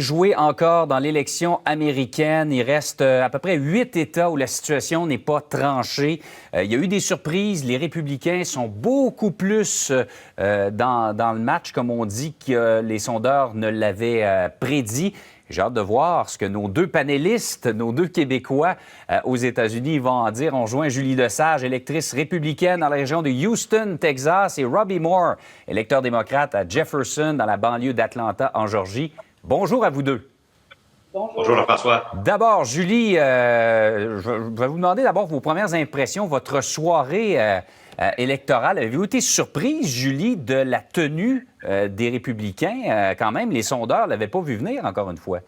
Jouer encore dans l'élection américaine. Il reste à peu près 8 États où la situation n'est pas tranchée. Il y a eu des surprises. Les républicains sont beaucoup plus dans le match, comme on dit, que les sondeurs ne l'avaient prédit. J'ai hâte de voir ce que nos deux panélistes, nos deux Québécois aux États-Unis vont en dire. On rejoint Julie Lesage, électrice républicaine dans la région de Houston, Texas, et Robbie Moore, électeur démocrate à Jefferson, dans la banlieue d'Atlanta, en Georgie. Bonjour à vous deux. Bonjour, Jean-François. D'abord, Julie, je vais vous demander d'abord vos premières impressions, votre soirée électorale. Avez-vous été surprise, Julie, de la tenue des Républicains? Quand même, les sondeurs ne l'avaient pas vu venir, encore une fois.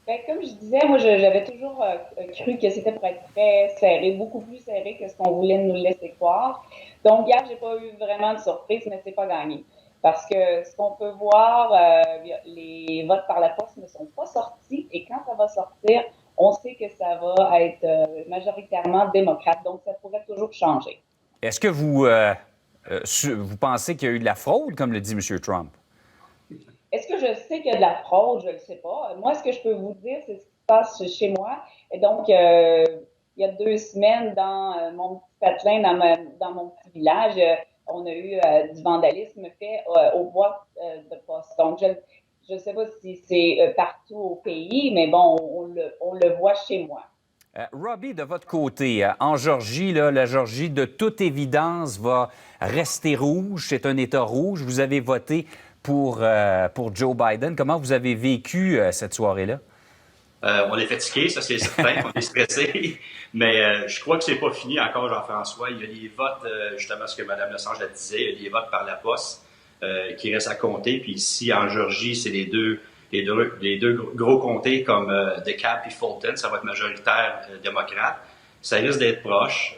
Bien, comme je disais, moi, j'avais toujours cru que c'était pour être très serré, beaucoup plus serré que ce qu'on voulait nous laisser croire. Donc, hier, j'ai pas eu vraiment de surprise, mais c'est pas gagné. Parce que ce qu'on peut voir, les votes par la poste ne sont pas sortis. Et quand ça va sortir, on sait que ça va être majoritairement démocrate. Donc, ça pourrait toujours changer. Est-ce que vous pensez qu'il y a eu de la fraude, comme le dit M. Trump? Est-ce que je sais qu'il y a de la fraude? Je ne le sais pas. Moi, ce que je peux vous dire, c'est ce qui se passe chez moi. Et donc, il y a 2 semaines, dans mon petit patelin, dans mon petit village, on a eu du vandalisme fait aux boîtes de poste. Donc, je ne sais pas si c'est partout au pays, mais bon, on le voit chez moi. Robbie, de votre côté, en Georgie, là, la Georgie, de toute évidence, va rester rouge. C'est un État rouge. Vous avez voté pour Joe Biden. Comment vous avez vécu cette soirée-là? On est fatigué, ça c'est certain, on est stressé, mais je crois que c'est pas fini encore, Jean-François. Il y a des votes, justement, ce que Mme Lesage la disait, il y a des votes par la poste qui restent à compter. Puis ici, en Georgie, c'est les deux gros comtés comme DeKalb et Fulton, ça va être majoritaire démocrate. Ça risque d'être proche.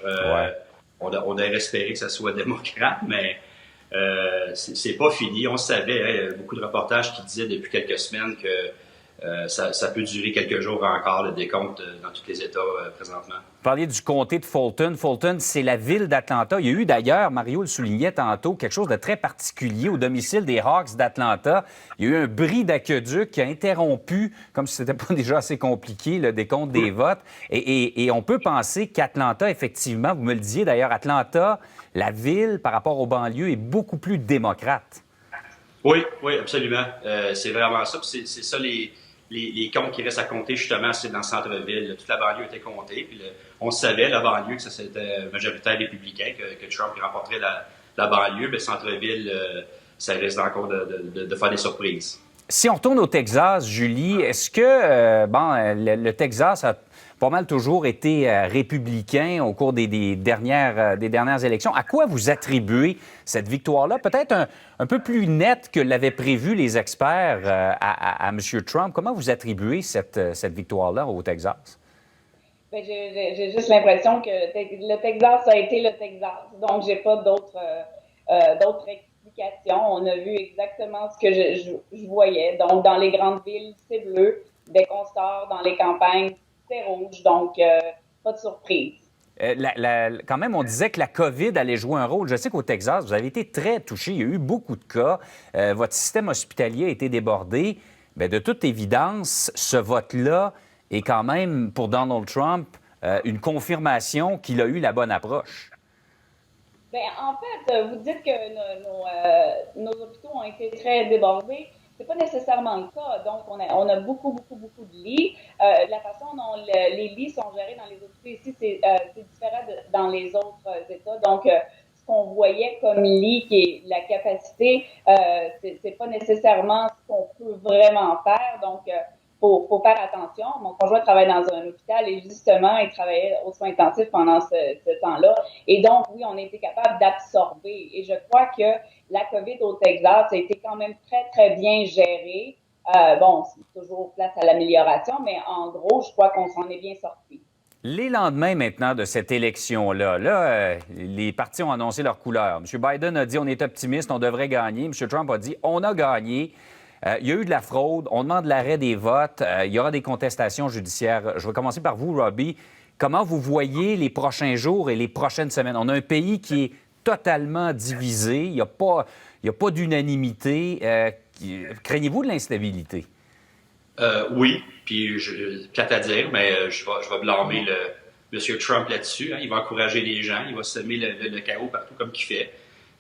On a espéré que ça soit démocrate, mais c'est pas fini. On savait, hein, beaucoup de reportages qui disaient depuis quelques semaines que ça peut durer quelques jours encore, le décompte dans tous les États présentement. Vous parliez du comté de Fulton. Fulton, c'est la ville d'Atlanta. Il y a eu d'ailleurs, Mario le soulignait tantôt, quelque chose de très particulier au domicile des Hawks d'Atlanta. Il y a eu un bris d'aqueduc qui a interrompu, comme si ce n'était pas déjà assez compliqué, le décompte des votes. Et on peut penser qu'Atlanta, effectivement, vous me le disiez d'ailleurs, Atlanta, la ville, par rapport aux banlieues, est beaucoup plus démocrate. Oui, absolument. C'est vraiment ça. C'est ça les comptes qui restent à compter, justement, c'est dans le centre-ville. Toute la banlieue était comptée. Puis on savait, la banlieue, que ça c'était majoritaire républicain, que Trump remporterait la banlieue. Mais le centre-ville, ça risque encore de faire des surprises. Si on retourne au Texas, Julie, est-ce que le Texas a pas mal toujours été républicain au cours des dernières élections? À quoi vous attribuez cette victoire-là? Peut-être un peu plus nette que l'avaient prévu les experts à M. Trump. Comment vous attribuez cette victoire-là au Texas? Bien, j'ai juste l'impression que le Texas a été le Texas. Donc, j'ai pas d'autres explications. On a vu exactement ce que je voyais. Donc, dans les grandes villes, c'est bleu. Dès qu'on sort dans les campagnes, c'est rouge. Donc, pas de surprise. Quand même, on disait que la COVID allait jouer un rôle. Je sais qu'au Texas, vous avez été très touché. Il y a eu beaucoup de cas. Votre système hospitalier a été débordé. Bien, de toute évidence, ce vote-là est quand même, pour Donald Trump, une confirmation qu'il a eu la bonne approche. Bien, en fait, vous dites que nos hôpitaux ont été très débordés. C'est pas nécessairement le cas. Donc, on a beaucoup de lits. La façon dont les lits sont gérés dans les hôpitaux ici, c'est différent dans les autres États. Donc, ce qu'on voyait comme lit, qui est la capacité, c'est pas nécessairement ce qu'on peut vraiment faire. Donc, faut faire attention. Mon conjoint travaille dans un hôpital et justement, il travaillait aux soins intensifs pendant ce temps-là. Et donc, oui, on a été capable d'absorber. Et je crois que la COVID au Texas a été quand même très bien gérée. Bon, c'est toujours place à l'amélioration, mais en gros, je crois qu'on s'en est bien sorti. Les lendemains maintenant de cette élection-là, les partis ont annoncé leur couleur. M. Biden a dit on est optimiste, on devrait gagner. M. Trump a dit on a gagné. Il y a eu de la fraude. On demande l'arrêt des votes. Il y aura des contestations judiciaires. Je vais commencer par vous, Robbie. Comment vous voyez les prochains jours et les prochaines semaines? On a un pays qui est totalement divisé. Il n'y a pas d'unanimité. Craignez-vous de l'instabilité? Oui, puis plate à dire, mais je vais blâmer M. Trump là-dessus. Hein. Il va encourager les gens, il va semer le chaos partout comme qu'il fait.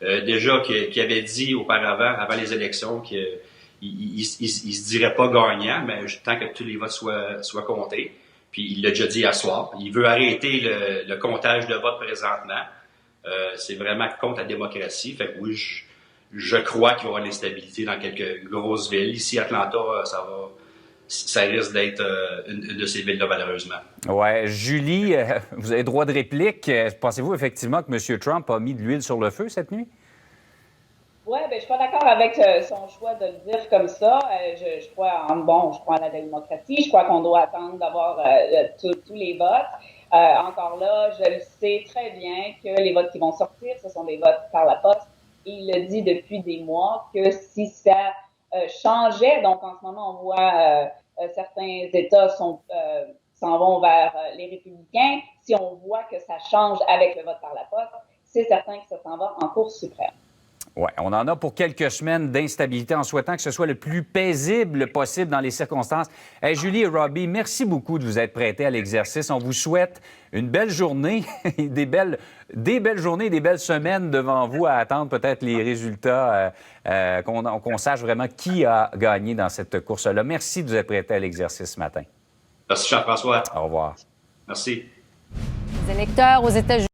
Déjà qu'il avait dit auparavant, avant les élections, qu'il se dirait pas gagnant, mais tant que tous les votes soient comptés. Puis il l'a déjà dit hier soir. Il veut arrêter le comptage de votes présentement. C'est vraiment contre la démocratie. Fait que oui, je crois qu'il va y avoir de l'instabilité dans quelques grosses villes. Ici, Atlanta, ça risque d'être une de ces villes-là, malheureusement. Oui. Julie, vous avez droit de réplique. Pensez-vous effectivement que M. Trump a mis de l'huile sur le feu cette nuit? Oui, ben, je suis pas d'accord avec son choix de le dire comme ça. Je crois je crois en la démocratie. Je crois qu'on doit attendre d'avoir tous les votes. Encore là, je le sais très bien que les votes qui vont sortir, ce sont des votes par la poste. Il le dit depuis des mois que si ça changeait, donc en ce moment, on voit certains États s'en vont vers les républicains. Si on voit que ça change avec le vote par la poste, c'est certain que ça s'en va en Cour suprême. Oui, on en a pour quelques semaines d'instabilité en souhaitant que ce soit le plus paisible possible dans les circonstances. Hey, Julie et Robbie, merci beaucoup de vous être prêtés à l'exercice. On vous souhaite une belle journée, des belles journées, des belles semaines devant vous à attendre peut-être les résultats, qu'on sache vraiment qui a gagné dans cette course-là. Merci de vous être prêtés à l'exercice ce matin. Merci, Jean-François. Au revoir. Merci. Les électeurs aux États-Unis